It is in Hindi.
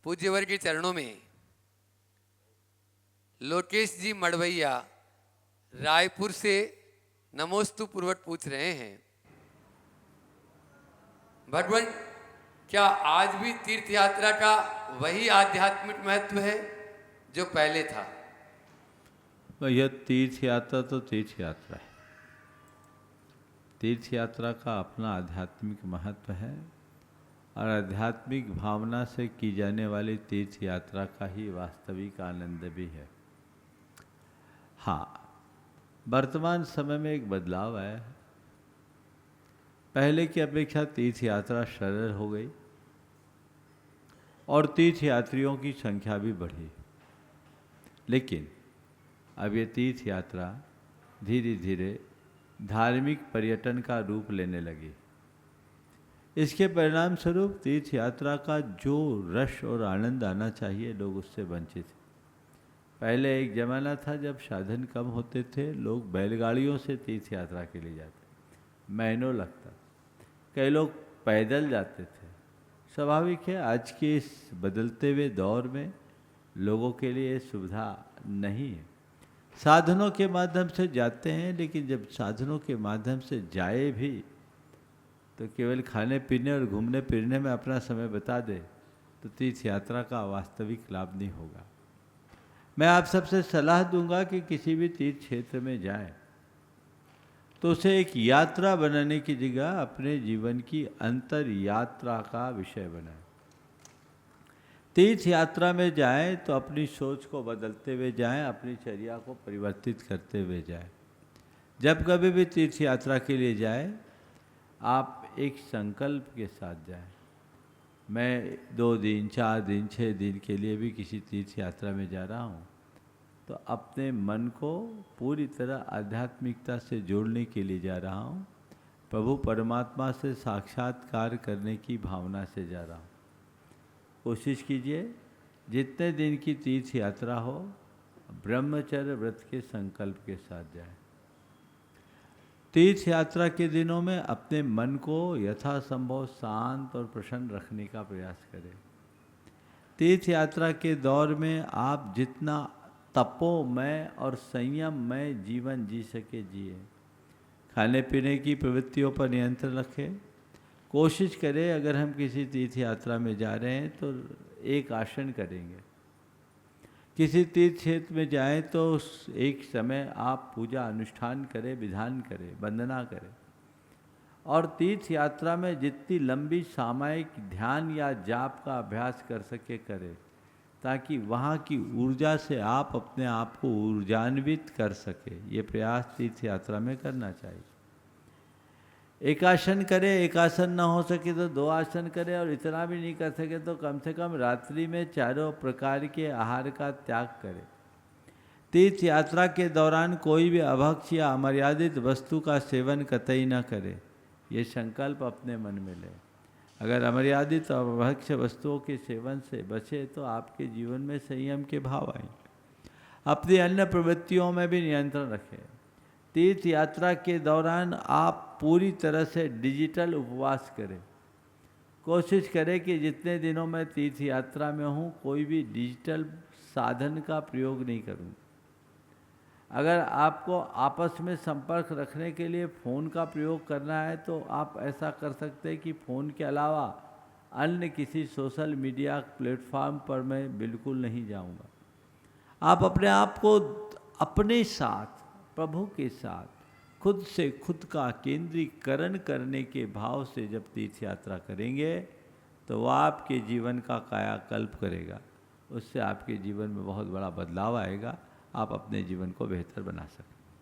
पूज्यवर के चरणों में लोकेश जी मड़वैया रायपुर से नमोस्तु पूर्वक पूछ रहे हैं, भगवान क्या आज भी तीर्थ यात्रा का वही आध्यात्मिक महत्व है जो पहले था? यह तीर्थ यात्रा तो तीर्थ यात्रा है। तीर्थ यात्रा का अपना आध्यात्मिक महत्व है और आध्यात्मिक भावना से की जाने वाली तीर्थ यात्रा का ही वास्तविक आनंद भी है। हाँ, वर्तमान समय में एक बदलाव आया है। पहले की अपेक्षा तीर्थ यात्रा सरल हो गई और तीर्थ यात्रियों की संख्या भी बढ़ी, लेकिन अब ये तीर्थ यात्रा धीरे धीरे धार्मिक पर्यटन का रूप लेने लगी। इसके परिणाम स्वरूप तीर्थ यात्रा का जो रस और आनंद आना चाहिए, लोग उससे वंचित हैं। पहले एक जमाना था जब साधन कम होते थे, लोग बैलगाड़ियों से तीर्थ यात्रा के लिए जाते, महीनों लगता, कई लोग पैदल जाते थे। स्वाभाविक है, आज के इस बदलते हुए दौर में लोगों के लिए सुविधा नहीं है। साधनों के माध्यम से जाते हैं, लेकिन जब साधनों के माध्यम से जाए भी तो केवल खाने पीने और घूमने फिरने में अपना समय बता दे तो तीर्थ यात्रा का वास्तविक लाभ नहीं होगा। मैं आप सबसे सलाह दूंगा कि किसी भी तीर्थ क्षेत्र में जाएं तो उसे एक यात्रा बनाने की जगह अपने जीवन की अंतर यात्रा का विषय बनाएं। तीर्थ यात्रा में जाएं तो अपनी सोच को बदलते हुए जाएं, अपनी चर्या को परिवर्तित करते हुए जाएं। जब कभी भी तीर्थ यात्रा के लिए जाएं, आप एक संकल्प के साथ जाएं। मैं 2 दिन, 4 दिन, 6 दिन के लिए भी किसी तीर्थ यात्रा में जा रहा हूँ तो अपने मन को पूरी तरह आध्यात्मिकता से जोड़ने के लिए जा रहा हूँ, प्रभु परमात्मा से साक्षात्कार करने की भावना से जा रहा हूँ। कोशिश कीजिए जितने दिन की तीर्थ यात्रा हो, ब्रह्मचर्य व्रत के संकल्प के साथ जाएं। तीर्थ यात्रा के दिनों में अपने मन को यथासंभव शांत और प्रसन्न रखने का प्रयास करें। तीर्थ यात्रा के दौर में आप जितना तपोमय और संयममय जीवन जी सके जिए। खाने पीने की प्रवृत्तियों पर नियंत्रण रखें। कोशिश करें अगर हम किसी तीर्थ यात्रा में जा रहे हैं तो एक आसन करेंगे। किसी तीर्थ क्षेत्र में जाएं तो एक समय आप पूजा अनुष्ठान करें, विधान करें, वंदना करें। और तीर्थ यात्रा में जितनी लंबी सामयिक ध्यान या जाप का अभ्यास कर सके करें, ताकि वहाँ की ऊर्जा से आप अपने आप को ऊर्जान्वित कर सके। ये प्रयास तीर्थ यात्रा में करना चाहिए। एक आसन करें, एक आसन न हो सके तो 2 आसन करें, और इतना भी नहीं कर सके तो कम से कम रात्रि में 4 प्रकार के आहार का त्याग करें। तीर्थ यात्रा के दौरान कोई भी अभक्ष या अमर्यादित वस्तु का सेवन कतई न करे, ये संकल्प अपने मन में लें। अगर अमर्यादित और अभक्ष वस्तुओं के सेवन से बचे तो आपके जीवन में संयम के भाव आएंगे। अपनी अन्य प्रवृत्तियों में भी नियंत्रण रखें। तीर्थ यात्रा के दौरान आप पूरी तरह से डिजिटल उपवास करें। कोशिश करें कि जितने दिनों मैं तीर्थ यात्रा में हूँ कोई भी डिजिटल साधन का प्रयोग नहीं करूँ। अगर आपको आपस में संपर्क रखने के लिए फ़ोन का प्रयोग करना है तो आप ऐसा कर सकते हैं कि फ़ोन के अलावा अन्य किसी सोशल मीडिया प्लेटफॉर्म पर मैं बिल्कुल नहीं जाऊँगा। आप अपने आप को अपने साथ, प्रभु के साथ, खुद से खुद का केंद्रीकरण करने के भाव से जब तीर्थ यात्रा करेंगे तो वह आपके जीवन का कायाकल्प करेगा। उससे आपके जीवन में बहुत बड़ा बदलाव आएगा। आप अपने जीवन को बेहतर बना सकते हैं।